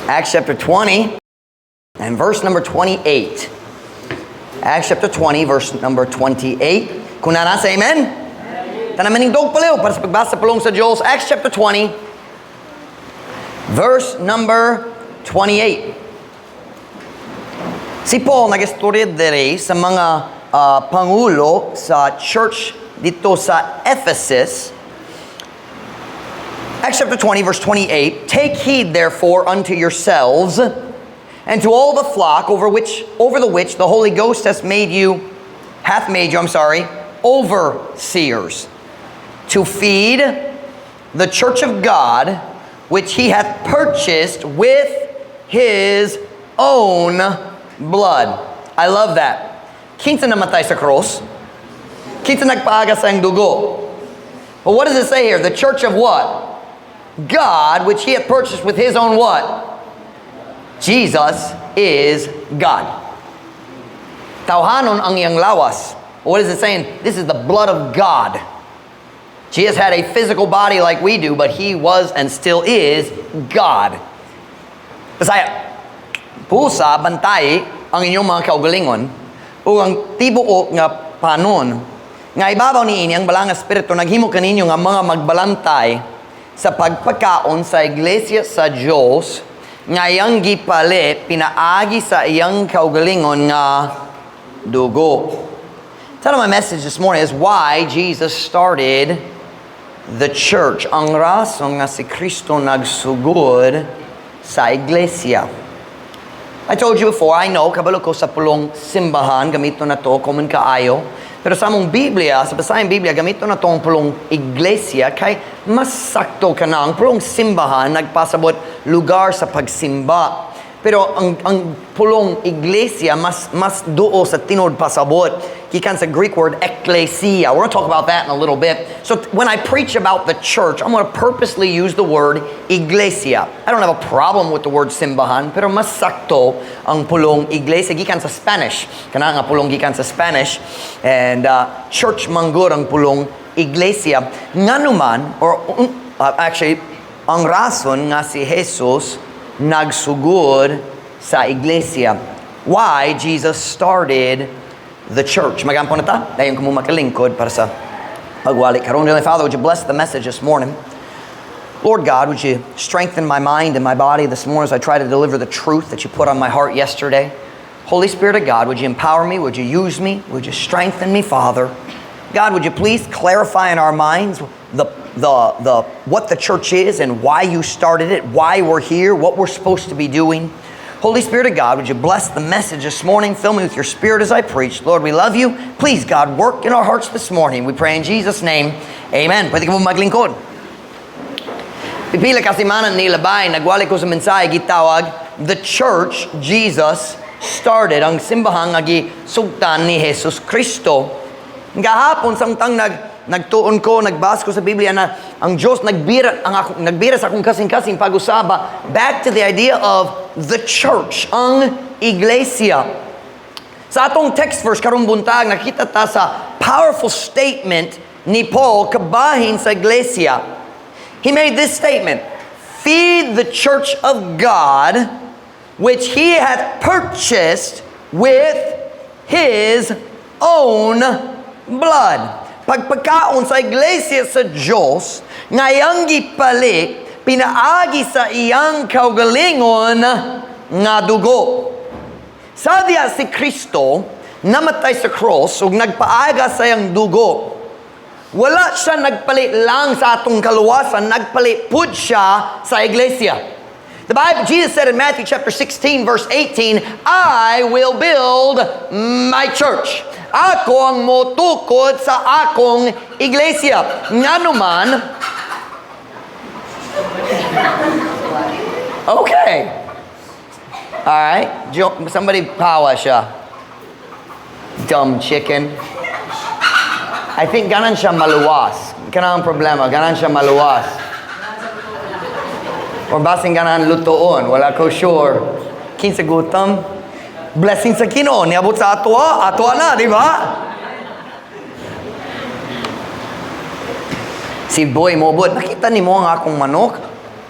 Acts chapter 20 and verse number 28. Acts chapter 20, verse number 28. Kung nasa amen? Tanamaning dog paliw para sa pagbasa pulong sa Diyos. Acts chapter 20, verse number 28. Si Paul nag-istorya dere sa mga pangulo sa church dito sa Ephesus. Acts chapter 20, verse 28. Take heed therefore unto yourselves and to all the flock over the which the Holy Ghost hath made you, overseers, to feed the church of God, which he hath purchased with his own blood. I love that. Kinsa namatay sa cross? Kinsa nagpaaga sa dugo? But what does it say here? The church of what? God, which he hath purchased with his own what? Jesus is God. Tawhanon ang iyang lawas. What is it saying? This is the blood of God. Jesus had a physical body like we do, but he was and still is God. Bisaya, pusa, bantay ang inyong mga kaugalingon o ang tibuok nga panon nga ibabaw ni inyang balang espiritu naghimo kaninyo nga mga magbalantay sa pagpakaon sa iglesia sa Diyos nga iyang gipali pinaagi sa iyang kaugalingon nga dugo. Title of my message this morning is why Jesus started the church. Ang rason nga si Kristo nagsugod sa iglesia. I told you before, I know, kabalo ko sa pulong simbahan, gamito na to, common kaayo. Pero sa among Biblia, sa basahang Biblia, gamito na to ang pulong iglesia, kay mas sakto ka na. Ang pulong simbahan, nagpasabot lugar sa pagsimba. Pero ang pulong iglesia, mas duo sa tinod pasabot. Gikan sa Greek word, ekklesia. We're going to talk about that in a little bit. So when I preach about the church, I'm going to purposely use the word iglesia. I don't have a problem with the word simbahan, pero mas sakto ang pulong iglesia. Gikan sa Spanish. Kana nga pulong gikan sa Spanish. And church manggod ang pulong iglesia. Nga naman, actually, ang rason nga si Jesus nagsugod sa iglesia. Why Jesus started the church. Magampo na ta. Dayon ko mo makalingkod para sa pagwali karon. Heavenly Father, would you bless the message this morning? Lord God, would you strengthen my mind and my body this morning as I try to deliver the truth that you put on my heart yesterday? Holy Spirit of God, would you empower me? Would you use me? Would you strengthen me, Father? God, would you please clarify in our minds the what the church is and why you started it, why we're here, what we're supposed to be doing. Holy Spirit of God, would you bless the message this morning? Fill me with your spirit as I preach. Lord, we love you. Please, God, work in our hearts this morning. We pray in Jesus' name. Amen. Pwede ka mo maglingkod. Pipila kasi manan ni Labay, nagwali ko sa mensahe, gitawag, the church, Jesus, started. Ang simbahang sugtan ni Jesus Kristo. Gahapon, samtang nagtuon ko, nagbasa ko sa Biblia na ang Diyos nagbira sa akong kasing-kasing pag-usaba back to the idea of the church, ang iglesia. Sa atong text verse karong buntag, nakita ta sa powerful statement ni Paul kabahin sa iglesia. He made this statement, feed the church of God which he hath purchased with his own blood. Pagpakaon sa iglesia sa Diyos, ngayang gipali, pinaagi sa iyang kaugalingon nga dugo. Sadya si Kristo, namatay sa cross, ug nagpaaga sa iyang dugo. Wala siya nagpalit lang sa atong kaluwasan, nagpalit pud siya sa iglesia. The Bible, Jesus said in Matthew chapter 16, verse 18, I will build my church. Ako ang motukod sa akong iglesia. Nga naman, okay. Alright. Somebody pawa siya. Dumb chicken. I think ganan siya maluwas. Kanang problema, ganan siya maluwas. Or basing ganan lutoon. Wala ko sure. Kinsa gutom. Blessing sa Ginoo, niabot sa ato na, di ba? Si Boy Mobot, nakita ni mo ang akong manok?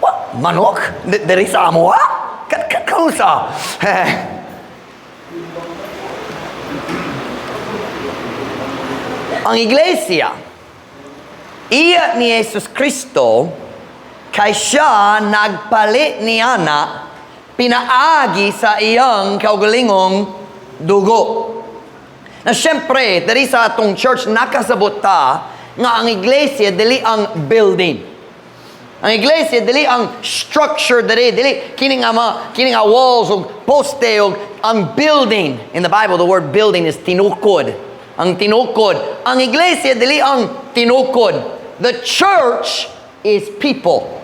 What? Manok? Dari sa amo, ha? kausa. Ang iglesia, iya ni Jesus Kristo, kay siya nagpalit niya na pinaagi sa iyang kaugalingong dugo. Na siyempre, dari sa atong church, nakasabot ta nga ang iglesia, dili ang building. Ang iglesia, dili ang structure, dili kini nga walls, o poste, o ang building. In the Bible, the word building is tinukod. Ang tinukod. Ang iglesia, dili ang tinukod. The church is people.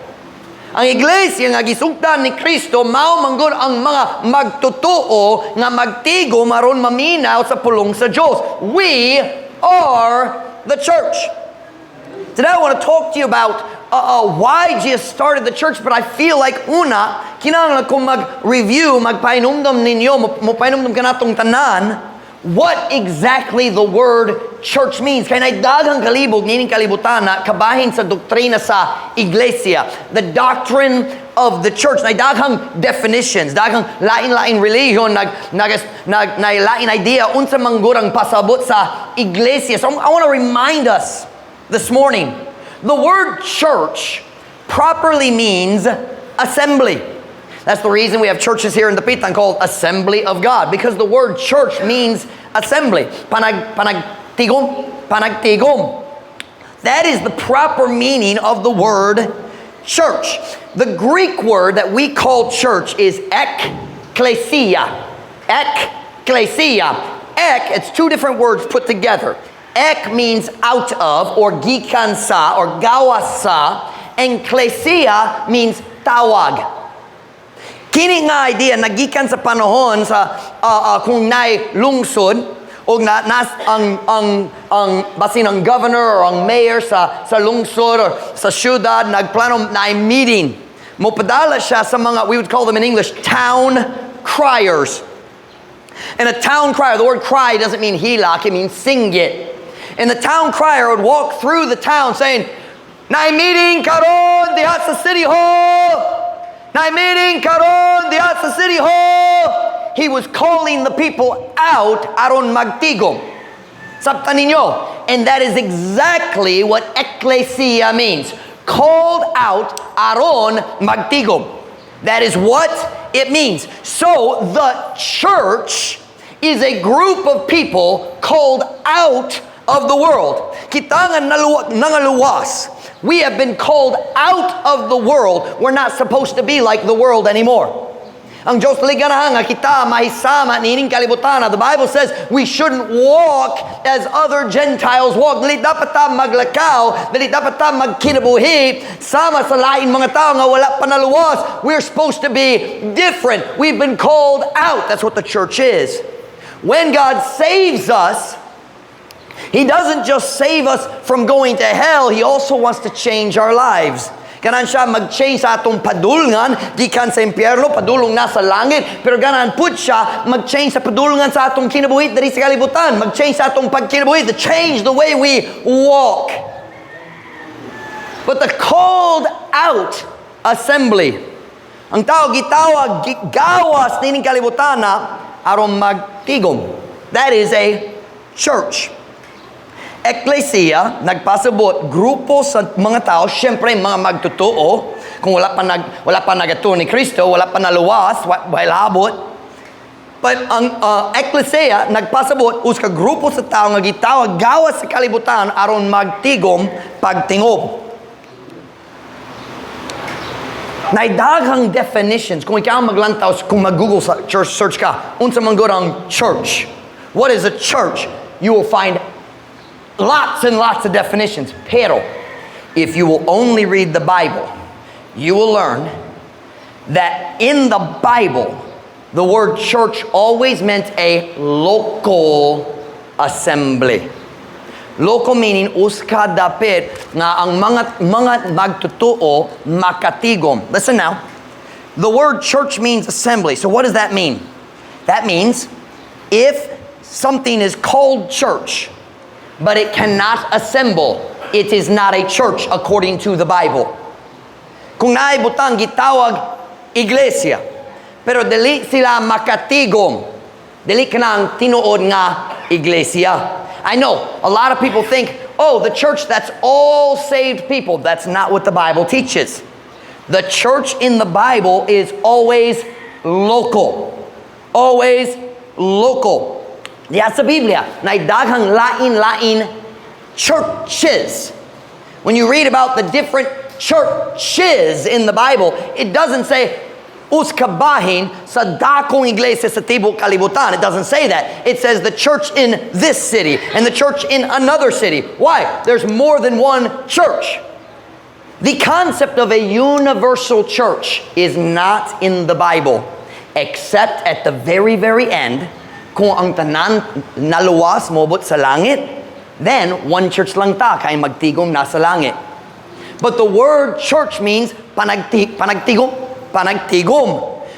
Ang iglesia nga gisugdan ni Kristo, mao manggod ang mga magtutuo nga magtigo maron maminaw sa pulong sa Dios. We are the church. Today I want to talk to you about why Jesus started the church, but I feel like una, kinahanglan kong mag-review, magpainumdum ninyo, mopainomdum ka natong tanan, what exactly the word church means. Kaya naidaghang kalibog, nining kalibutan na kabahin sa doktrina sa iglesia. The doctrine of the church. Naidaghang definitions, daghang lain-lain religion, lain idea, unsa manggurang pasabot sa iglesia. So I want to remind us this morning, the word church properly means assembly. That's the reason we have churches here in the Pitan called Assembly of God, because the word church means assembly. Panagtigom. That is the proper meaning of the word church. The Greek word that we call church is ekklesia. Ekklesia. Ek, it's two different words put together. Ek means out of, or gikan sa, or gawas sa, and klesia means tawag. Kini nga idea nagikan sa panahon sa kung nay lungsod o ang basin ang governor or ang mayor sa lungsod or sa syudad nagplano na meeting. Mopadala siya sa mga, we would call them in English, town criers. And a town crier, the word cry doesn't mean hilak, it means sing it. And the town crier would walk through the town saying, "Nay meeting karon diha sa City Hall. Nay meeting karon diha sa City Hall." He was calling the people out aron magtigom. Sabtan ninyo. And that is exactly what ekklesia means. Called out aron magtigom. That is what it means. So the church is a group of people called out of the world. Kita nga nangaluwas. We have been called out of the world. We're not supposed to be like the world anymore. Ang Diyos liganahan nga kita mahisama nining kalibutan. The Bible says we shouldn't walk as other Gentiles walk. Dili dapat ta maglakaw, dili dapat ta magkinabuhi sama sa lain mga tao nga wala panaluwas. We're supposed to be different. We've been called out. That's what the church is. When God saves us, He doesn't just save us from going to hell, He also wants to change our lives. Ganan siya mag-change sa atong padulngan, gikan sa impyerno, padulong nasa langit. Pero ganan pud siya mag-change sa padulngan sa atong kinabuhi diri sa kalibutan. Mag-change sa atong pagkinabuhi, to change the way we walk. But the called out assembly, ang tao gitawag, gawas nining kalibutan na aron magtigom. That is a church. Ekklesia, nagpasabot, grupo sa mga tao, syempre mga magtutuo, kung wala pa nagatuo ni Kristo, wala pa naluwas, labot. But ang ekklesia, nagpasabot, uska grupo sa tao, nga gitawag, gawas sa kalibutan, aron magtigom, pagtingob. Naidaghang definitions, kung ikaw maglantaw, kung mag-Google sa church, search ka, unsa man gud ang church. What is a church? You will find lots and lots of definitions. Pero, if you will only read the Bible, you will learn that in the Bible, the word church always meant a local assembly. Local meaning, uska dapit nga ang mga magtutuo makatigom. Listen now. The word church means assembly. So what does that mean? That means if something is called church, but it cannot assemble, it is not a church according to the Bible. Kung naay butang gitawag iglesia, Pero dili sila makatigom. Dili ka na ang tinuod nga iglesia. I know, a lot of people think, oh, the church, that's all saved people. That's not what the Bible teaches. The church in the Bible is always local. Always local. Diya sa Biblia, na daghang lain-lain churches. When you read about the different churches in the Bible, it doesn't say, uskabahin sa dakong iglesia sa tibok kalibutan. It doesn't say that. It says the church in this city and the church in another city. Why? There's more than one church. The concept of a universal church is not in the Bible, except at the very, very end, kung ang tanan naluwas mobot sa langit, then one church lang ta kay magtigom nasa langit. But the word church means panagtigom.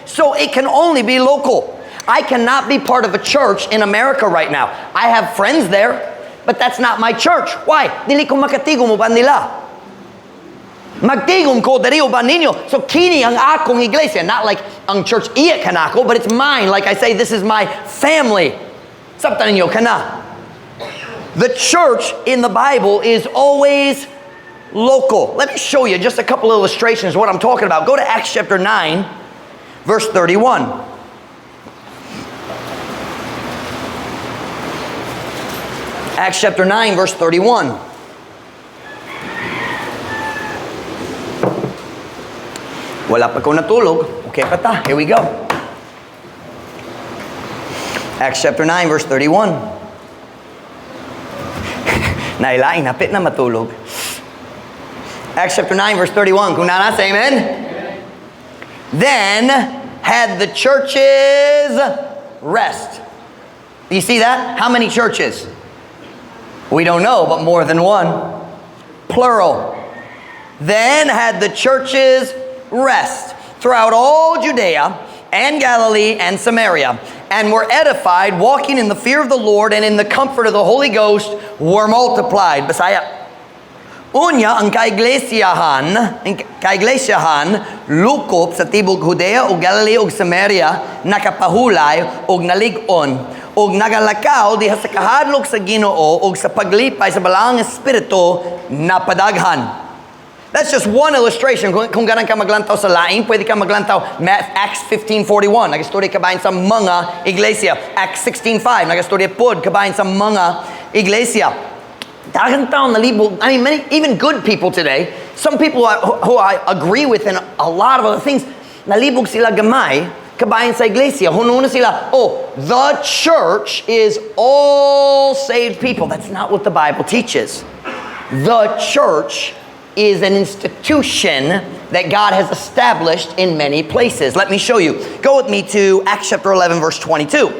So it can only be local. I cannot be part of a church in America right now. I have friends there, but that's not my church. Why? Dili ko makatigom uban nila. Magtigom ko dari uban ninyo. So kini ang akong iglesia, not like ang church iya kanako, but it's mine. Like I say, this is my family. Sabta ninyo kana. The church in the Bible is always local. Let me show you just a couple illustrations of what I'm talking about. Go to Acts chapter 9, verse 31. Acts chapter 9, verse 31. Wala pa ko natulog. Okay pa ta. Here we go. Acts chapter 9, verse 31. Nailaing, hapit na matulog. Acts chapter 9, verse 31. Kung nana, say amen. Then had the churches rest. Do you see that? How many churches? We don't know, but more than one. Plural. Then had the churches rest throughout all Judea and Galilee and Samaria, and were edified, walking in the fear of the Lord and in the comfort of the Holy Ghost were multiplied. Bisaya. Unya ang kaiglesiyahan lukop sa tibok Judea o Galilee o Samaria nakapahulay o nalig-on o nagalakaw diha sa kahadlok sa Ginoo o sa paglipay sa balaang espiritu napadaghan. That's just one illustration. Kung ganang ka maglantaw sa laing, pwede ka maglantaw Acts 15:41. Nagastorya kabahin sa mga iglesia. Acts 16:5. Nagastorya pod kabahin sa mga iglesia. Daghang taon nalibog. I mean, even good people today, some people who I agree with in a lot of other things, nalibog sila gamay kabahin sa iglesia. Hununa sila, oh, the church is all saved people. That's not what the Bible teaches. The church is an institution that God has established in many places. Let me show you. Go with me to Acts chapter 11, verse 22.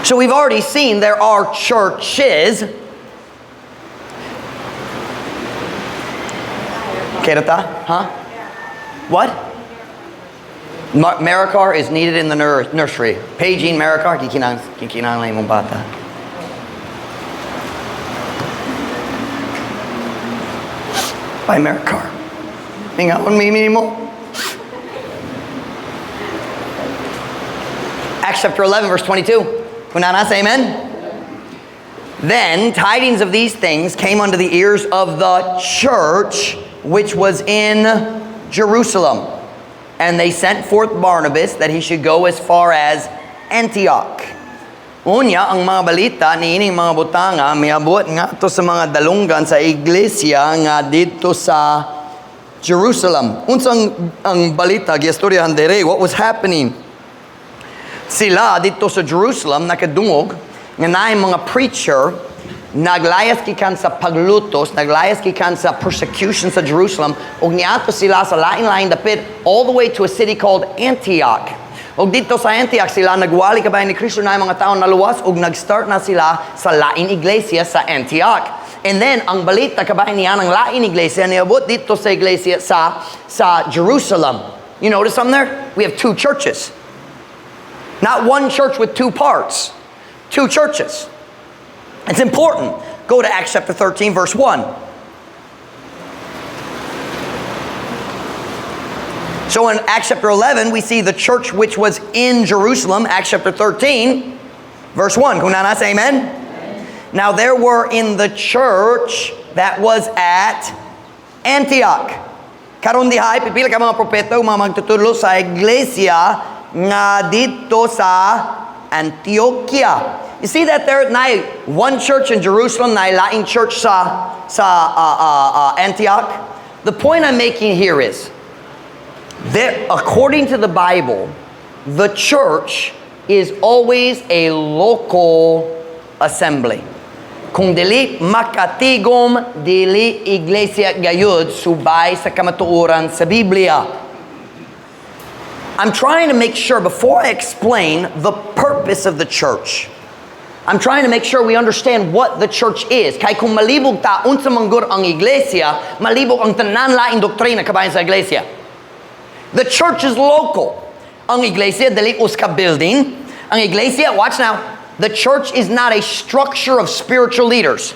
So we've already seen there are churches. Kerata? Huh? What? Maricar is needed in the nursery. Paging Maricar, kikinang lang mong bata. By Maricar. Mingaon mo. Acts chapter 11, verse 22. Kunana, say amen. Then tidings of these things came unto the ears of the church which was in Jerusalem. And they sent forth Barnabas that he should go as far as Antioch. Unya, ang mga balita niining mga butanga miabot nga to sa mga dalunggan sa iglesia nga dito sa Jerusalem. Unsang ang balita giistoryahan dere, what was happening? Sila dito sa Jerusalem nakadungog nga naay mga preacher naglayas gikan sa paglutos, naglayas gikan sa persecution sa Jerusalem ug niadto sila sa lain-lain dapit all the way to a city called Antioch. Og dito sa Antioch sila nagwali kabayan ni Kristo na mga taon naluwas ug nag-start na sila sa lain iglesia sa Antioch. And then ang balita kabayan niya ng lain iglesia niabot dito sa iglesia sa Jerusalem. You notice something there? We have two churches. Not one church with two parts. Two churches. It's important. Go to Acts chapter 13 verse 1. So in Acts chapter 11, we see the church which was in Jerusalem. Acts chapter 13, verse 1. Kung nasa, amen? Now there were in the church that was at Antioch. Karon dihay, pipila ka mga propeta, mga magtuturo sa iglesia nga dito sa Antioquia. You see that there na one church in Jerusalem, na laing church sa Antioch. The point I'm making here is that according to the Bible, the church is always a local assembly. Kung dili makatigom, dili iglesia gayud subay sa kamatuoran sa Biblia. I'm trying to make sure before I explain the purpose of the church, I'm trying to make sure we understand what the church is. Kaya kung malibog ta unsa manggur ang iglesia, malibog ang tanan laing doktrina kabayan sa iglesia. The church is local. Ang iglesia dili uska building. Ang iglesia, watch now, the church is not a structure of spiritual leaders.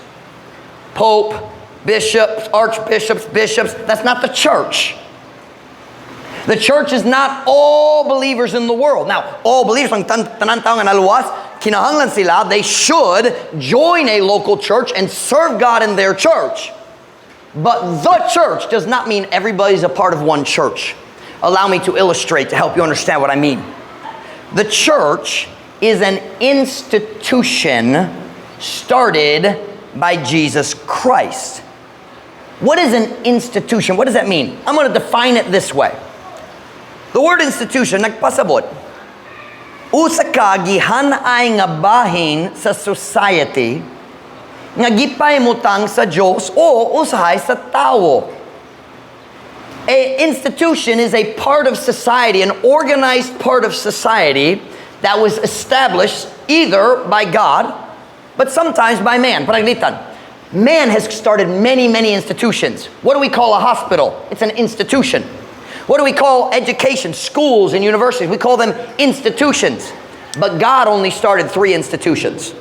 Pope, bishops, archbishops, bishops, that's not the church. The church is not all believers in the world. Now, all believers, ang tanan tao nga naluwas, kinahanglan sila, they should join a local church and serve God in their church. But the church does not mean everybody's a part of one church. Allow me to illustrate to help you understand what I mean. The church is an institution started by Jesus Christ. What is an institution? What does that mean? I'm going to define it this way. The word institution, nagpasabot. Usa ka gihanay nga bahin sa society nga gipahimutang sa Dios o usahay sa tao. A institution is a part of society, an organized part of society that was established either by God, but sometimes by man. Panaglitan. Man has started many, many institutions. What do we call a hospital? It's an institution. What do we call education? Schools and universities. We call them institutions. But God only started 3 institutions.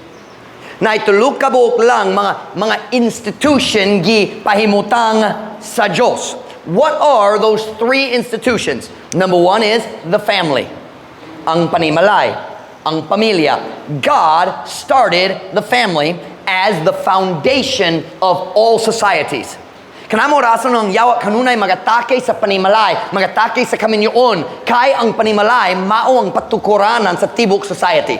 Na itulog kabuok lang mga institution gi pahimutang sa Diyos. What are those 3 institutions? Number 1 is the family. Ang panimalay, ang pamilya. God started the family as the foundation of all societies. Kanamo rason ng yawa kanunay magatake sa panimalay, magatake sa kaminyoon, kay ang panimalay mao ang patukuranan sa tibok society.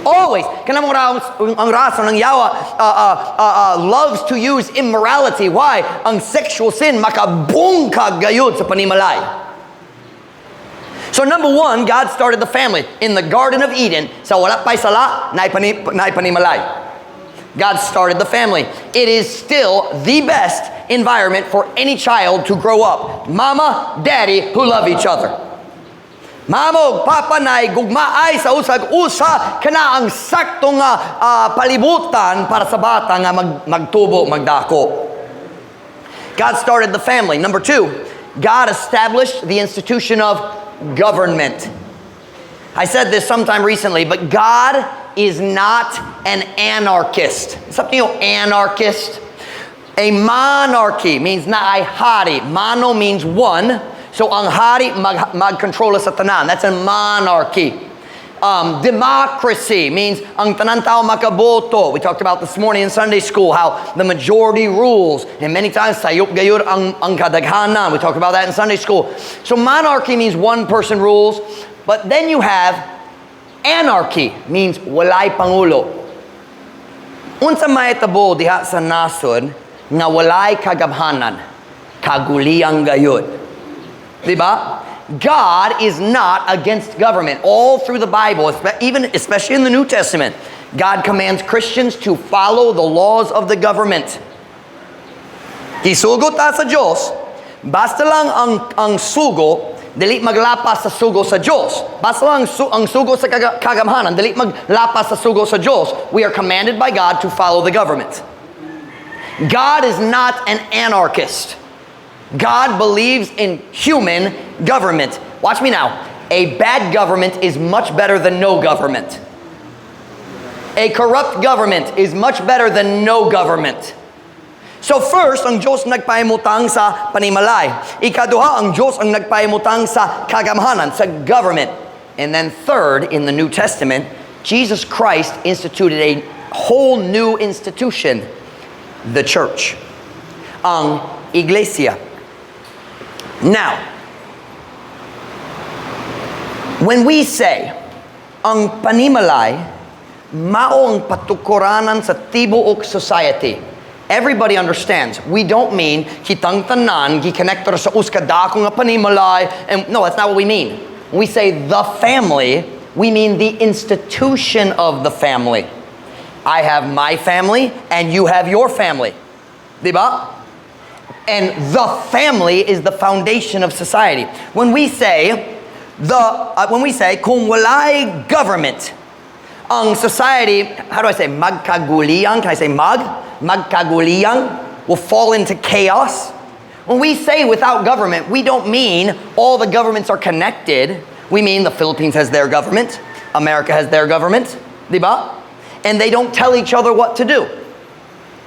Always, kanamo ang rason ng yawa loves to use immorality. Why? Ang sexual sin makabungkag gayud sa panimalay. So number 1, God started the family in the Garden of Eden. Sa wala pa'y sala, naay panimalay. God started the family. It is still the best environment for any child to grow up. Mama, daddy who love each other. Mama, papa na gugmaay sa usag-usa kana ang saktong palibutan para sa bata nga magtubo, magdako. God started the family. Number 2, God established the institution of government. I said this sometime recently, but God is not an anarchist. Something anarchist. A monarchy means na ay hari. Mano means one. So ang hari magkontrola sa tanan. That's a monarchy. Democracy means ang tanan tao makaboto. We talked about this morning in Sunday school how the majority rules. And many times sayop gayud ang kadaghanan. We talked about that in Sunday school. So monarchy means one person rules. But then you have anarchy, means walay pangulo. Unsa mahitabo diha sa nasod nga walay kagabhanan, kaguliyang gayud. Diba? God is not against government. All through the Bible, especially in the New Testament, God commands Christians to follow the laws of the government. Isugo ta sa Diyos, basta lang ang sugo, dili maglapas sa sugo sa Diyos. Basta lang ang sugo sa kagamhanan, dili maglapas sa sugo sa Diyos. We are commanded by God to follow the government. God is not an anarchist. God believes in human government. Watch me now. A bad government is much better than no government. A corrupt government is much better than no government. So first, ang Diyos nagpahimutang sa panimalay. Ikaduha, ang Diyos ang nagpahimutang sa kagamhanan, sa government. And then third, in the New Testament, Jesus Christ instituted a whole new institution, the church, ang iglesia. Now, when we say, ang panimalay, mao ang patukuranan sa tibuok society, everybody understands. We don't mean kitang tanan, gikonektor sa uskadako nga panimalay, and no, that's not what we mean. When we say the family, we mean the institution of the family. I have my family, and you have your family. Diba? And the family is the foundation of society. When we say kung walay government, ang society, how do I say, magkaguliyang? Can I say magkaguliyang will fall into chaos. When we say without government, we don't mean all the governments are connected. We mean the Philippines has their government, America has their government, diba? And they don't tell each other what to do.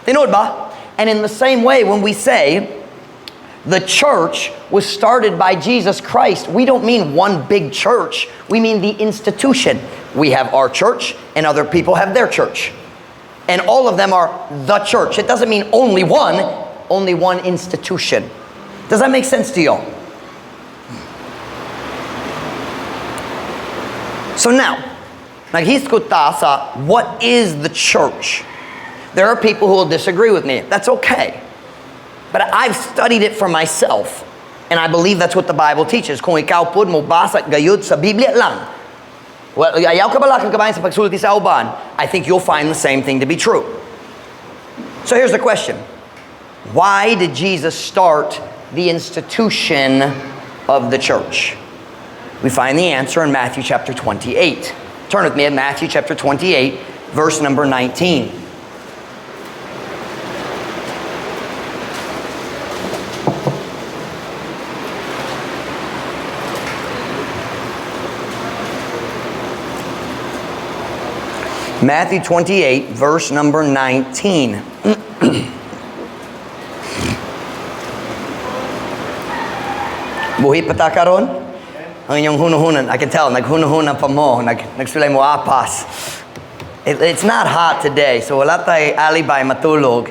They know it, ba? And in the same way, when we say the church was started by Jesus Christ, we don't mean one big church. We mean the institution. We have our church, and other people have their church. And all of them are the church. It doesn't mean only one institution. Does that make sense to y'all? So now, naghisgot ta sa what is the church? There are people who will disagree with me. That's okay. But I've studied it for myself. And I believe that's what the Bible teaches. Kung ikaw po mo basa gayud sa Biblia lang, well, ayaw ka bala kang kabayan sa pagsulti sa uban, I think you'll find the same thing to be true. So here's the question. Why did Jesus start the institution of the church? We find the answer in Matthew chapter 28. Turn with me at Matthew chapter 28, verse number 19. Matthew 28, verse number 19. Buhi pa ta karon? Ang inyong hunuhunan, I can tell, naghunuhunan pa mo, nagsulay mo apas. It's not hot today, so wala tayo alibay matulog.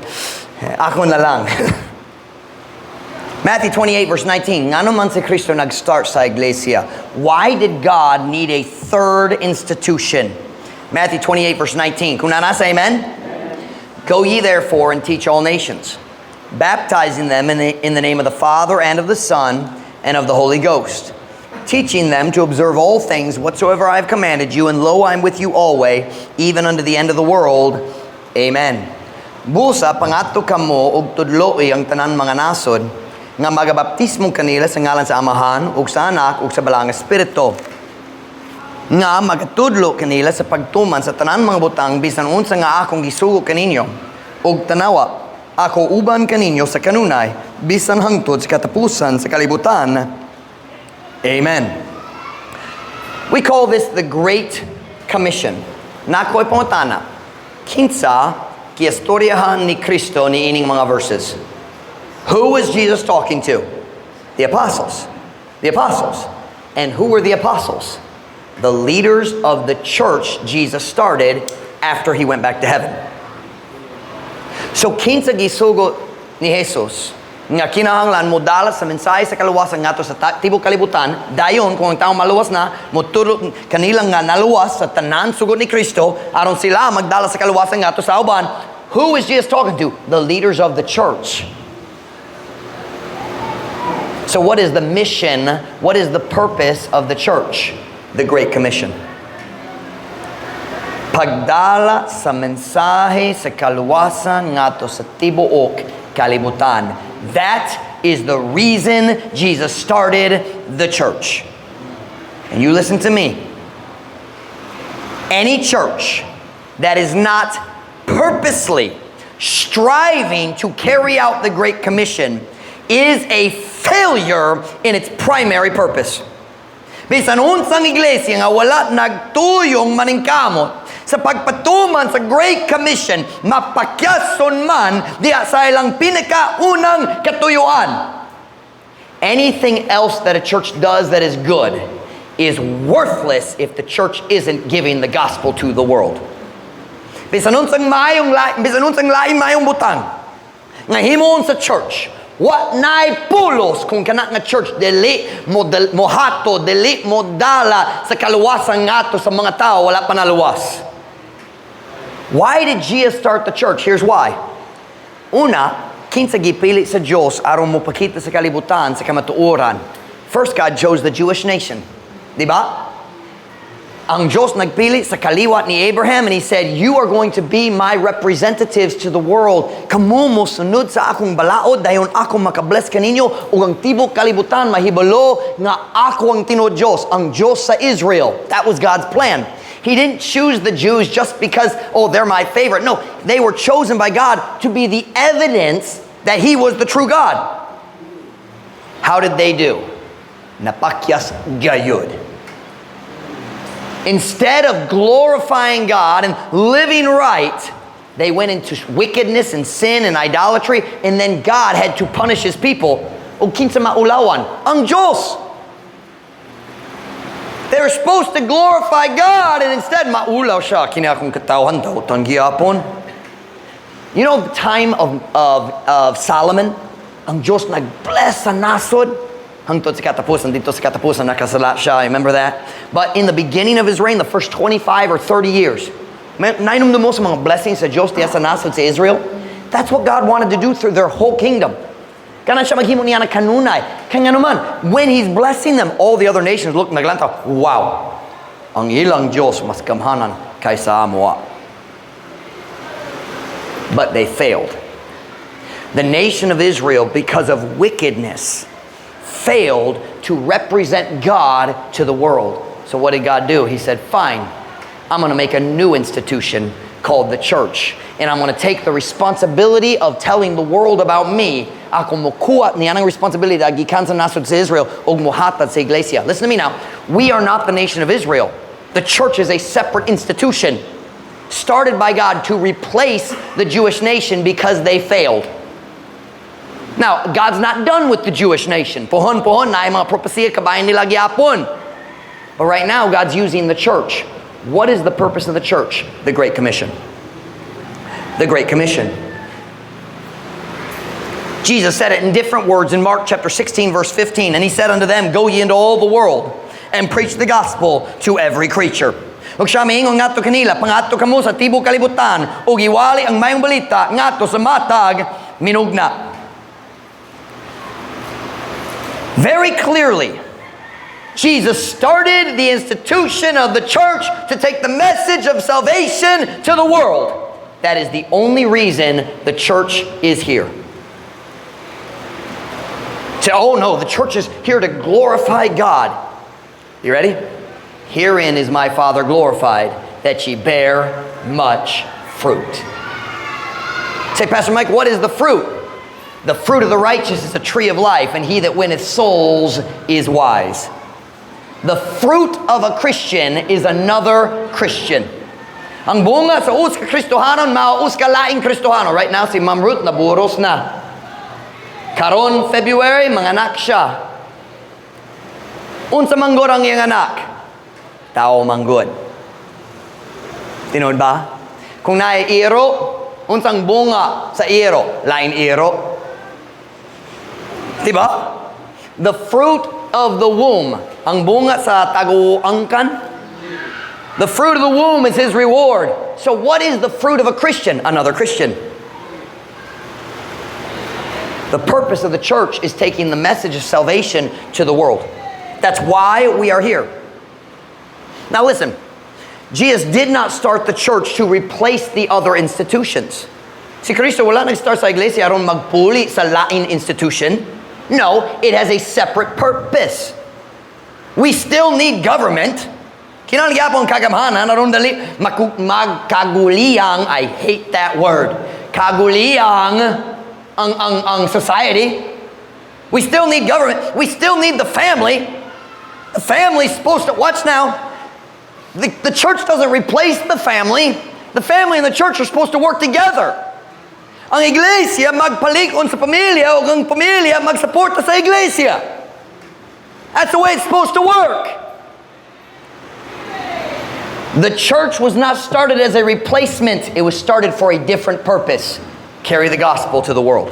Ako na lang. Matthew 28, verse 19. Nga naman si Kristo nag-start sa iglesia. Why did God need a third institution? Matthew 28, verse 19. Kung nanasa, amen? Go ye therefore and teach all nations, baptizing them in the name of the Father and of the Son and of the Holy Ghost, teaching them to observe all things whatsoever I have commanded you, and lo, I am with you always, even unto the end of the world. Amen. Busa pangadto kamo og tudloi ang tanan mga nasod, nga magabaptismo kanila sa ngalan sa Amahan ug sa Anak ug sa Balang Espiritu, nga magatudlo kanila sa pagtuman sa tanan mga butang bisan unsa nga akong gisugo kaninyo, ug tanawa ako uban kaninyo sa kanunay bisan hangtod sa katapusan sa kalibutan. Amen. We call this the Great Commission. Nakoy pangutana, kinsa kiistoryahan ni Kristo ni ining mga verses? Who was Jesus talking to? The apostles. The apostles. And who were the apostles? The leaders of the church Jesus started after he went back to heaven. So kinsa gisugo ni Jesus nga kinahanglan mo dala sa mensahe sa kaluwasan ngadto sa tibok kalibutan, dayon kung ang taong maluwas na motulog kanilang nga naluwas sa tanan sugod ni Kristo aron sila magdala sa kaluwasan ngadto sa uban. Who is Jesus talking to? The leaders of the church. So what is the mission? What is the purpose of the church? The Great Commission. Pagdala sa mensahe sa kaluwasan ngadto sa tibuok kalibutan. That is the reason Jesus started the church. And you listen to me. Any church that is not purposely striving to carry out the Great Commission is a failure in its primary purpose. Bisan unsang iglesia nga wala nagtuyong maningkamot Sa pagpatuman sa Great Commission, mapakyason man diya sa ilang pinakaunang katuyuan. Anything else that a church does that is good is worthless if the church isn't giving the gospel to the world. Bisan unsang laing mayong butang nga himon sa church, wa nay pulos kung kana nga church dili mo hato, dili mo dala sa kaluwasan ngato sa mga tao wala pa naluwas. Why did Jesus start the church? Here's why. Una, kinsa gipili sa Dios aron mo pakita sa kalibutan sa kamatuoran. First, God chose the Jewish nation. Di ba? Ang Diyos nagpili sa kaliwat ni Abraham and He said, you are going to be my representatives to the world. Kamu mo sunod sa akong balaod dayon ako makabless kaninyo ug ang tibok kalibutan mahibalo nga ako ang tinuod Diyos, ang Diyos sa Israel. That was God's plan. He didn't choose the Jews just because, oh, they're my favorite. No, they were chosen by God to be the evidence that He was the true God. How did they do? Napakyas gayud. Instead of glorifying God and living right, they went into wickedness and sin and idolatry, and then God had to punish His people. O kinsa maulawan? Ang Diyos. They were supposed to glorify God, and instead, maulaw siya. Kini akong katawhan daw, tanggiyapon. You know the time of Solomon? Ang Diyos nag-bless sa nasod. Hangtod sa katapusan, dito sa katapusan, nakasala siya. Remember that? But in the beginning of his reign, the first 25 or 30 years, nainumdum mo sa mga blessings sa Diyos diya sa nasod sa Israel. That's what God wanted to do through their whole kingdom. Kana siya maghimo niya na kanunay. Kaya naman, when He's blessing them, all the other nations look naglantaw, wow, ang ilang Diyos mas kamhanan kaysa amoa. But they failed. The nation of Israel, because of wickedness, failed to represent God to the world. So what did God do? He said, fine, I'm going to make a new institution called the church. And I'm going to take the responsibility of telling the world about me. Ako mokuha niya ng responsibility da gikan sa nasod sa Israel og mohatad sa iglesia. Listen to me now. We are not the nation of Israel. The church is a separate institution started by God to replace the Jewish nation because they failed. Now, God's not done with the Jewish nation. Pohon na mga propesya kabayan nila gyapon. But right now, God's using the church. What is the purpose of the church? The Great Commission. The Great Commission. Jesus said it in different words in Mark chapter 16, verse 15. And He said unto them, go ye into all the world and preach the gospel to every creature. Ug siya miingon ngadto kanila, pangadto kamo sa tibok kalibutan ug iwali ang mayong balita ngadto sa matag minugna. Very clearly, Jesus started the institution of the church to take the message of salvation to the world. That is the only reason the church is here. Oh no, the church is here to glorify God. You ready? Herein is my Father glorified, that ye bear much fruit. Say, Pastor Mike, what is the fruit? The fruit of the righteous is a tree of life, and he that winneth souls is wise. The fruit of a Christian is another Christian. Ang bunga sa us ka Kristohanon, maus ka laing Kristohano. Right now, si Ma'am Ruth naburos na. Karon February, manganak siya. Unsa manggod ang iyang anak? Tao manggod. Tinood ba? Kung naay iro, unsang bunga sa iro? Lain iro. Diba? The fruit of the womb. Ang bunga sa tagu-angkan. The fruit of the womb is his reward. So what is the fruit of a Christian? Another Christian. The purpose of the church is taking the message of salvation to the world. That's why we are here. Now listen, Jesus did not start the church to replace the other institutions. Si Kristo wala nag-start sa iglesia aron magpuli sa lain institution. No, it has a separate purpose. We still need government. Kinaligyapon kagamhanan aron dali magkaguliyang, I hate that word. Kaguliyang ang society. We still need government. We still need the family. The family's supposed to, watch now. The church doesn't replace the family. The family and the church are supposed to work together. Ang iglesia magpalig-on sa pamilya o ang pamilya magsuporta sa iglesia. That's the way it's supposed to work. The church was not started as a replacement. It was started for a different purpose. Carry the gospel to the world.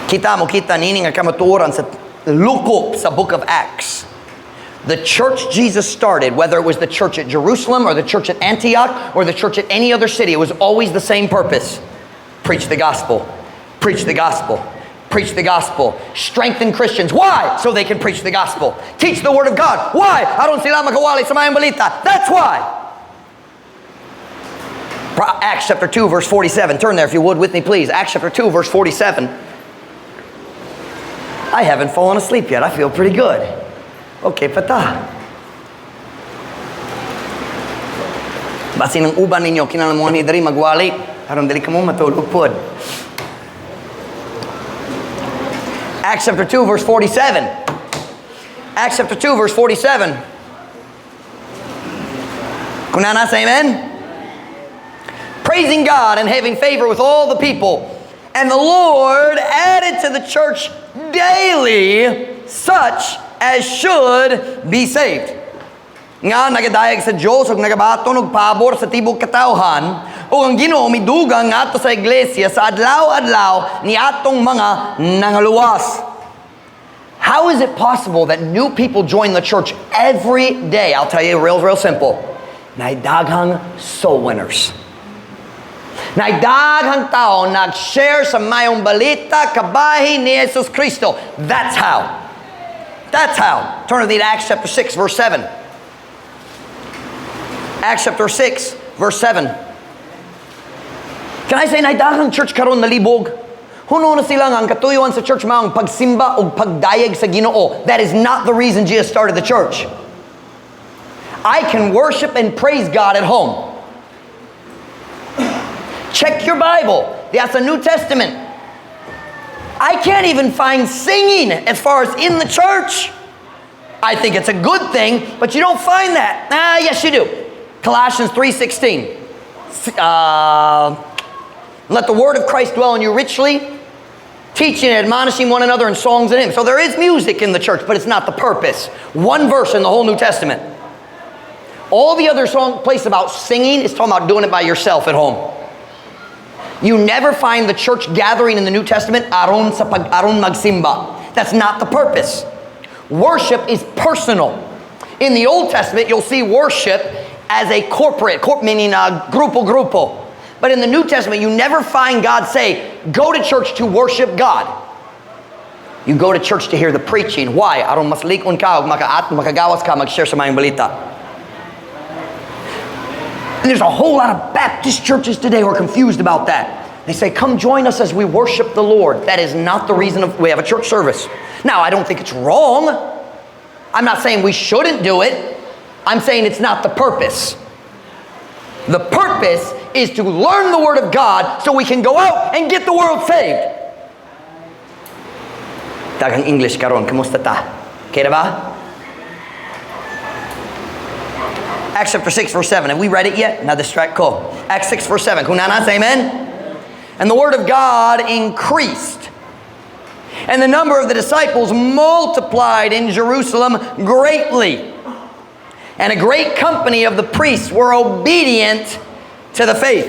Kita nini nga kamatuoran sa lukop sa book of Acts. The church Jesus started, whether it was the church at Jerusalem or the church at Antioch or the church at any other city, it was always the same purpose. Preach the gospel. Preach the gospel. Preach the gospel. Strengthen Christians. Why? So they can preach the gospel. Teach the word of God. Why? Aron sila makawali sa mayang balita. That's why. Acts chapter 2 verse 47. Turn there if you would with me please. Acts chapter 2 verse 47. I haven't fallen asleep yet. I feel pretty good. Okay, pata. Basi ng uban ninyo, kinalamuhan ni dari magwali. Aron dali ka mo matulog pod. Acts chapter 2 verse 47. Acts chapter 2 verse 47. Kung nasa amen? Praising God and having favor with all the people. And the Lord added to the church daily such as should be saved. Nga nagadayag sa Diyos ug nagabaton og pabor sa tibok katawhan ug ang Ginoo midugang ngadto sa iglesia sa adlaw-adlaw ni atong mga nangaluwas. How is it possible that new people join the church every day? I'll tell you real simple. Naidaghang soul winners. Naidaghang tao nag-share sa mayong balita kabahin ni Jesus Kristo. That's how. That's how. Turn with me to Acts chapter 6 verse 7. Acts chapter 6 verse 7. Can I say naidaghang church karon nalibog? Huno na sila nga ang katuyuan sa church maong pagsimba o pagdayeg sa Ginoo. That is not the reason Jesus started the church. I can worship and praise God at home. Check your Bible. That's a New Testament. I can't even find singing as far as in the church. I think it's a good thing, but you don't find that. Yes you do. Colossians 3:16. Let the word of Christ dwell in you richly, teaching and admonishing one another in songs and hymns. So there is music in the church, but it's not the purpose. One verse in the whole New Testament. All the other places about singing is talking about doing it by yourself at home. You never find the church gathering in the New Testament aron magsimba. That's not the purpose. Worship is personal. In the Old Testament, you'll see worship as a corporate, meaning a grupo. But in the New Testament, you never find God say, go to church to worship God. You go to church to hear the preaching. Why? Aron maslikon ka, makagawas ka, mag-share sa mayong balita. And there's a whole lot of Baptist churches today who are confused about that. They say, come join us as we worship the Lord. That is not the reason we have a church service. Now, I don't think it's wrong. I'm not saying we shouldn't do it. I'm saying it's not the purpose. The purpose is to learn the Word of God so we can go out and get the world saved. Daghang English karon, kamusta ta? Okay na ba? Acts chapter 6 verse 7. Have we read it yet? Now distract ko. Acts 6 verse 7. Kung nanas, amen? And the word of God increased. And the number of the disciples multiplied in Jerusalem greatly. And a great company of the priests were obedient to the faith.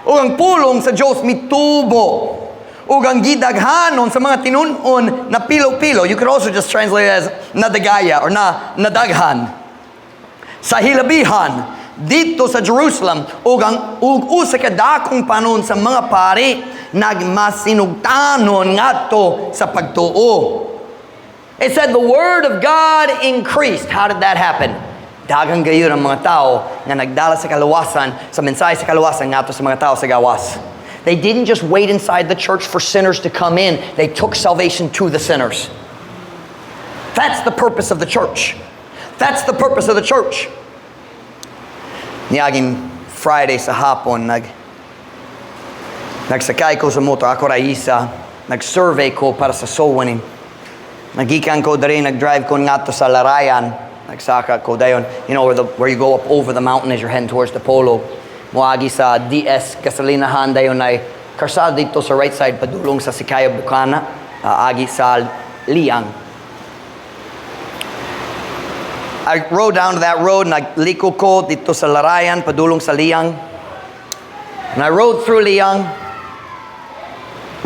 Ug ang pulong sa Diyos mitubo. Ug ang gidaghanon sa mga tinunon na pilo-pilo. You could also just translate it as nadagaya or nadaghan. Sa hilabihan dito sa Jerusalem ug usa ka dakong panon sa mga pari nagmasinugtanon ngadto sa pagtuo. It said the word of God increased. How did that happen? Daghang gayon ang mga tao nga nagdala sa kaluwasan, sa mensahe sa kaluwasan ngadto sa mga tao sa gawas. They didn't just wait inside the church for sinners to come in. They took salvation to the sinners. That's the purpose of the church. That's the purpose of the church. Niyaging Friday sa hapon, nagsakay ko sa motor, ako raisa, nag-survey ko para sa soul winning. Nagikan ko diri, nag-drive ko nga to sa Larayan. Nagsaka ko dayon. You know, where you go up over the mountain as you're heading towards the Polo. Muagi sa DS gasolinahan dayon ay karsada dito sa right side padulong sa Sikaya Bukana. Agi sa Liang. I rode down to that road, nagliko ko dito sa Larayan, padulong sa Liang. And I rode through Liang.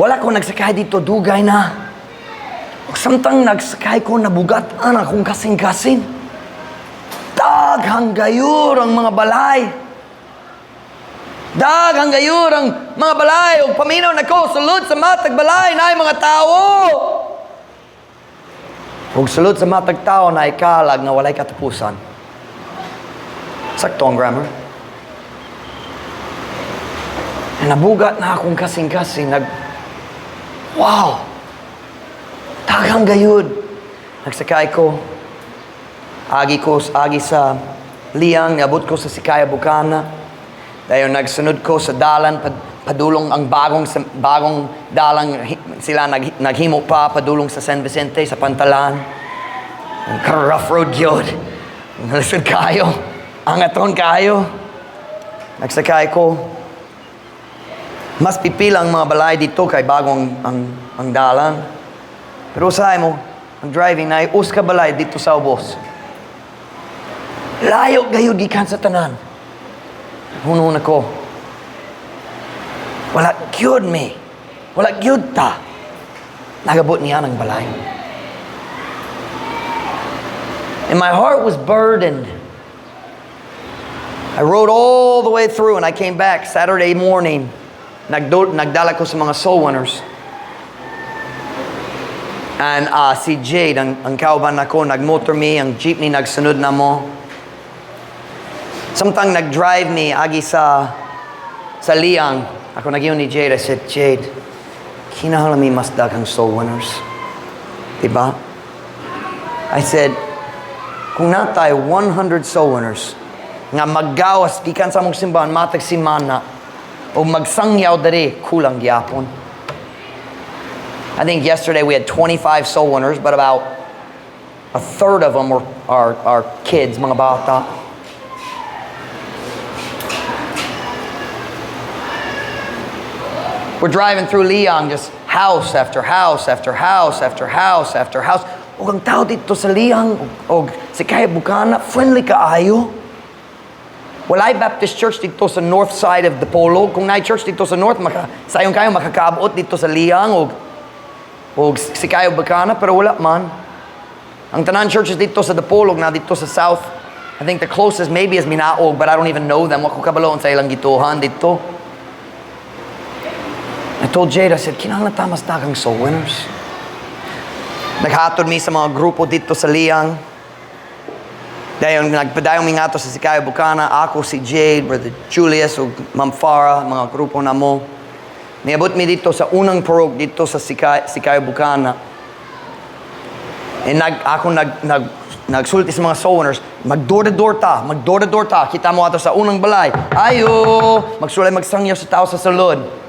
Wala ko nagsakay dito, dugay na. Samtang nagsakay ko, nabugatan akong kasing-kasing. Daghang gayur ang mga balay. Daghang gayur ang mga balay. O paminaw na ko, sulod sa matag balay na ay mga tao. O sulod sa matag tao na ay kalag na walay katapusan. Sakto ang grammar. Nabugat na akong kasing-kasing. Wow! Daghang gayud. Nagsakay ko. Agi sa Liang. Niabot ko sa Sikaya Bukana. Dayon nagsunod ko sa dalan. Padulong ang bagong dalang. Sila naghimo pa. Padulong sa San Vicente, sa Pantalan. Ang rough road yun. Nalasod kayo. Angaton kayo. Nagsakay ko. Mas pipila ang mga balay dito kay bagong ang dalan. Pero usahay mo, ang driving na us ka balay dito sa ubos. Layo gayud gikan sa tanan. Hunon ako. Wala gyud me. Wala gyud ta. Nagabot niya ng balay. And my heart was burdened. I rode all the way through and I came back Saturday morning. Nagdala ko sa mga soul winners. And si Jade, ang kauban ako, nag-motor me, ang jeepney nagsunod na mo. Samtang nag-drive me, agi sa Liang, ako nagyon ni Jade, I said, Jade, kinahanglan mi mas daghang soul winners. Diba? I said, kung natay 100 soul winners, nga maggawas, gikan sa mong simbahan, matag simana, o magsangyaw dari, kulang gyapon. I think yesterday we had 25 soul winners, but about a third of them were our kids, mga bata. We're driving through Liang, just house after house after house after house after house. O ang tao dito sa Liang, o Sikaya Bukana, friendly kaayo. Walay Baptist Church dito sa north side of the Polo. Kung na church dito sa north, sayong kayo makakaabot dito sa Liang, o Sikaya Bukana, pero wala man. Ang tanan churches dito sa Dapolog na dito sa south, I think the closest maybe is Minaog, but I don't even know them. Wako kabaloon sa ilang gituhan dito. I told Jade, I said, kinahanglan tamas daghang soul winners. Naghatod mi sa mga grupo dito sa Liang. Nagpadayon mi nga to sa Sikaya Bukana. Ako, si Jade, Brother Julius, o Ma'am Farah, mga grupo na mo. Niabot mi dito sa unang parog dito sa Sikaya Bukana. And nagsulti sa mga soul winners, mag-door-to-door ta. Kita mo ato sa unang balay. Ayo! Magsulay magsangyaw sa tao sa sulod.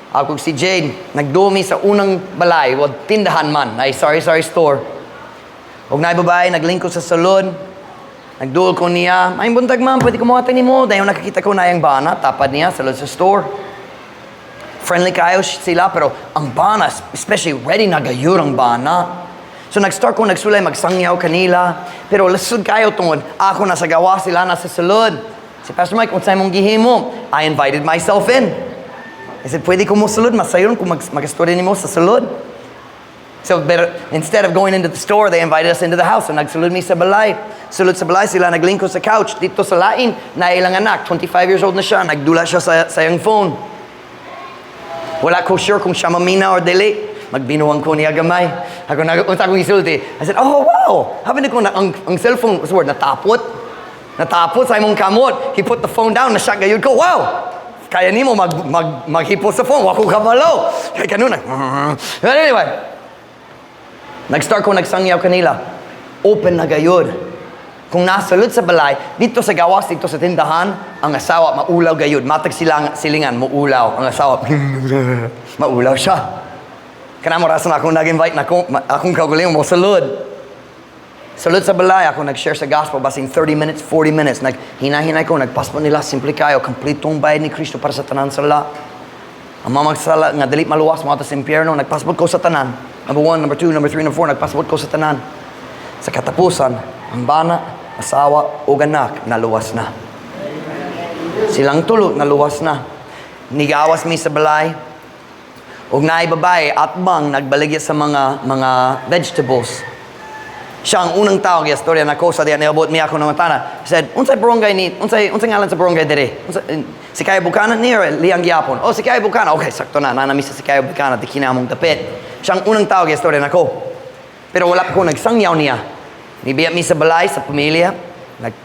Ako si Jade, nagdumi sa unang balay, wag tindahan man. Ay, sorry store. Huwag na babae, naglingkod sa sulod. Nagduol ko niya, ay buntag ma'am, pwede kumuha ni mo. Dahil nakakita ko na yung bana, tapad niya sa store. Friendly kayo sila, pero ang bana, especially ready na gayur ang bana. So nag-start ko nagsulay, magsangyaw kanila. Pero lasod kayo tungod, ako nasa gawa, sila nasa sulod. Si Pastor Mike, kung sa'yo mong gihimo, I invited myself in. I said, pwede ko mo sulod, masayon kung mag-story ni mo sa sulod. So instead of going into the store, they invited us into the house. So nagsulod mi sa balay. Sulod sa balay, sila naglingkod sa couch. Dito sa lain, na ilang anak, 25 years old na siya, nagdula siya sa iyang phone. Wala ko sure kung siya mamina or dili. Magbinuwang ko niya gamay. Ako akong isulti. I said, oh wow! Habi na ko na ang cellphone, what's the word, natapot sa imong kamot. He put the phone down, na siya gayud ko, wow! Kaya ni mo maghipos sa phone, wako kabalo. Kaya kanuna. But anyway, nag-start ko nagsangyaw kanila. Open na gayud. Kung nasulod sa balay, dito sa gawas, dito sa tindahan, ang asawa, maulaw gayud. Matag silingan, maulaw. Ang asawa, maulaw siya. Kanang rason akong nag-invite na akong kaugalingon mo sulod. Sulod sa balay, ako nag-share sa gospel, basing 30 minutes, 40 minutes. Hinahinay ko, nagpaspo nila, simple kayo, kompletong bayad ni Kristo para sa tanan sala. Ang mga magsala, nga dali maluwas, mga sa impyerno, nagpaspo ko sa tanan. Number 1, number 2, number 3, number 4, nagpaspo ko sa tanan. Sa katapusan, ang bana, asawa, o anak, naluwas na. Silang tulo, naluwas na. Nigawas mi sa balay. Ug naay babae, atbang, nagbaligya sa mga vegetables. Siya ang unang tao kaya storya na ko sa diyan niabot mi ako ng tana. Said, unsay barangay ni unsay ngalan sa barangay dire? Si Kaya Bukanan ni or Liang Gyapon? Oh, si Kaya Bukanan. Okay, sakto na. Nanami sa si Kaya Bukanan, di kinamong dapit. Siya ang unang tao kaya storya na ko. Pero wala pa ko nagsangyaw niya. Nibiya mi sa balay sa pamilya.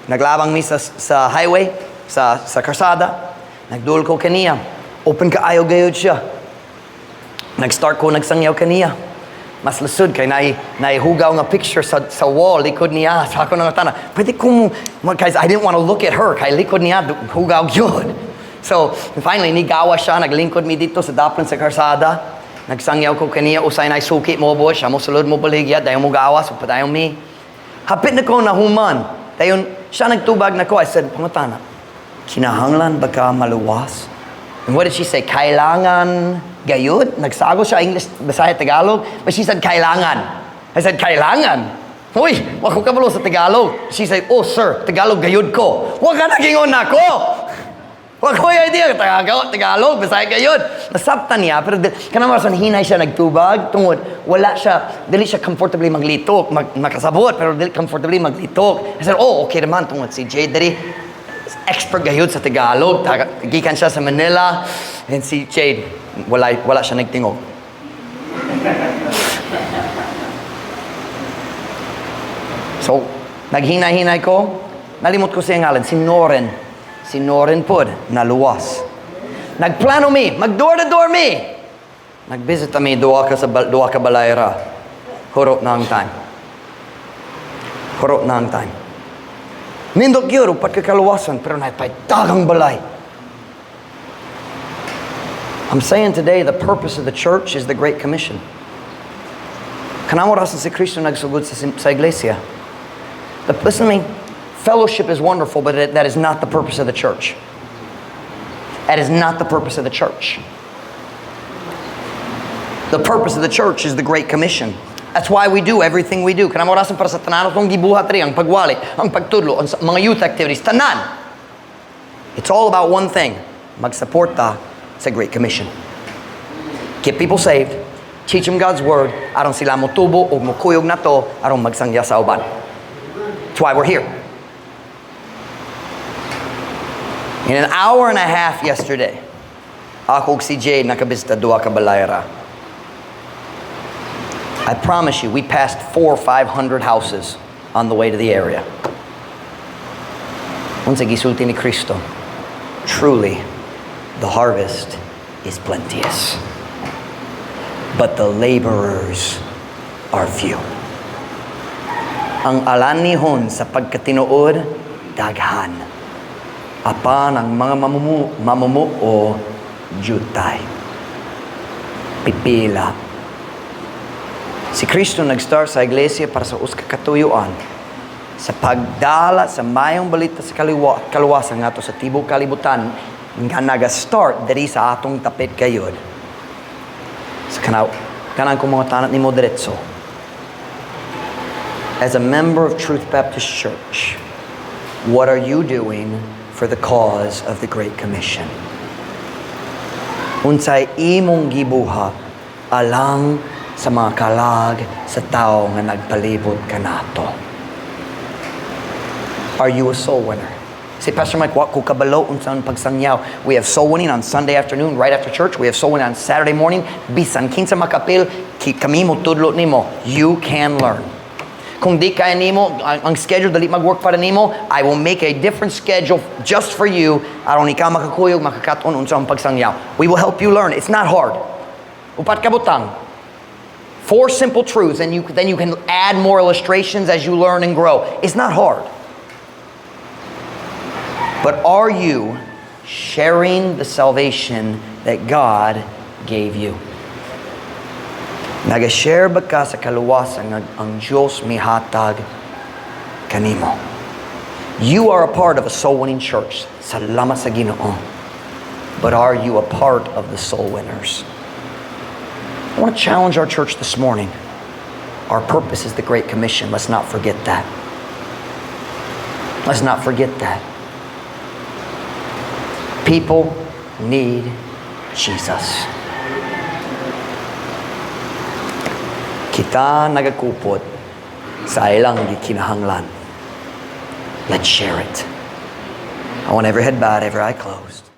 Naglabang mi sa highway, sa karsada. Nagdul ko kaniya. Open ka ayaw gayud siya. Nag-start ko nagsangyaw kaniya. Mas lusod kay naihugaw nga picture sa wall likod niya. Sa ako nang tana, pwede kong guys, I didn't want to look at her kay likod niya hugaw gyud. So finally nigawa siya, naglingkod mi dito sa daplon sa karsada. Nagsangyaw ko kaniya usay na suki mo bo siya mo sulod mo baligya dayon mo gawas ug padayon mi. Hapit na ko na human. Dayon siya nagtubag na ko. I said, "Pangutana, kinahanglan ba ka maluwas?" And what did she say? Kailangan gayud? Nagsago siya English, Bisaya, Tagalog. But she said, kailangan. I said, kailangan? Uy, wag ko kabalo sa Tagalog. She said, oh sir, Tagalog gayud ko. Wag ka nagingon ako. Wag ko yung idea. Tagalog, Bisaya gayud. Nasabtan niya, pero kanang marason hinay siya nagtubag. Tungod, wala siya, dili siya comfortably maglitok. Makasabot, pero dili comfortably maglitok. I said, oh, okay naman. Tungod si Jay, dali. Expert gayud sa Tagalog. Gikan siya sa Manila. And si Jade, wala siya nagtingog. So, naghinay-hinay ko. Nalimot ko siya ngalan. Si Noren. Si Noren pod, naluwas. Nagplano mi. Mag-door-to-door mi. Nag-visit mi duwa ka balayra. Hurot na ang time. Hurot na ang time. Nindot gyud upat ka kaluwasan pero naipay daghang balay. I'm saying today the purpose of the church is the Great Commission. Kanamo rason si Kristo nagsugod sa iglesia. Listen to me. Fellowship is wonderful, but that is not the purpose of the church. That is not the purpose of the church. The purpose of the church is the Great Commission. That's why we do everything we do. Kanamo rason para sa tanan itong gibuhat rin, ang pagwali, ang pagtudlo, ang mga youth activities, tanan. It's all about one thing. Magsuporta sa Great Commission. Get people saved, teach them God's Word, aron sila mo tubo o mukuyog na to, aron magsangya sa uban. That's why we're here. In an hour and a half yesterday, ako si Jay nakabisita duwa ka balayra. I promise you, we passed 400 or 500 houses on the way to the area. Unsa gisulti ni Kristo, truly, the harvest is plenteous, but the laborers are few. Ang alanihon sa pagkatinuod, daghan. Apan ang mga mamumuo, jutay. Pipila. Si Kristo nag-start sa iglesia para sa uska katuyuan. Sa pagdala sa mayong balita sa kaluwasan nga to sa tibok kalibutan nga naga-start diri sa atong tapit kayod. Sa kanang kong mga tanat ni mo diretso. As a member of Truth Baptist Church, what are you doing for the cause of the Great Commission? Unsay imong gibuhat alang sa mga kalag sa tao nga nagpalibot kanato. Are you a soul winner? Say, Pastor Mike, wa ko kabalo unsa ang pagsangyaw. We have soul winning on Sunday afternoon right after church. We have soul winning on Saturday morning. Bisan kinsa makapil, kami mo tudlo nimo. You can learn. Kung di kaya nimo, ang schedule dali mag-work para nimo, I will make a different schedule just for you. Aron ikaw makakuyog, makakaton unsa ang pagsangyaw. We will help you learn. It's not hard. Upat ka butang. 4 simple truths, and then you can add more illustrations as you learn and grow. It's not hard. But are you sharing the salvation that God gave you? Nag-share ba ka sa kaluwasan nga ang Diyos mihatag kanimo? You are a part of a soul-winning church. Salamat sa Ginoo. But are you a part of the soul winners? I want to challenge our church this morning. Our purpose is the Great Commission. Let's not forget that. Let's not forget that. People need Jesus. Kita nagakupot sa ilang gikinahanglan. Let's share it. I want every head bowed, every eye closed.